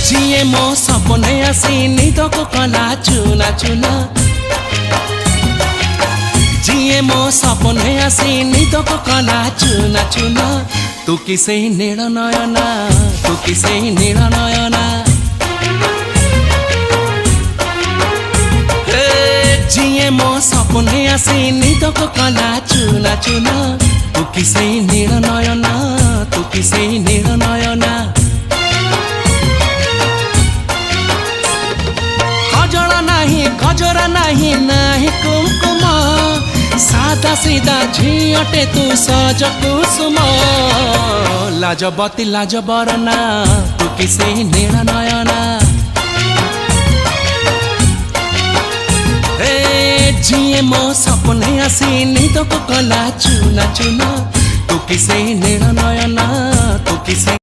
जिए मो सपने आसी निदको कला चुना चुना जिए मो सपने आसी निदको कला चुना चुना तू किसे नील नयना तू किसे नील नयना जिए मो सपने आसी निदको कला चुना चुना तू किसे नील नयना तू किसे नील नयना गजरा नहीं नहीं कुमकुम सादा सीधा झियटे तू सज कुसुम लाजबती लाज बरना तू किसे नील नयना जिए मो सपने आसी निदको कला चुना चुना तू किसे नील नयना तू किसे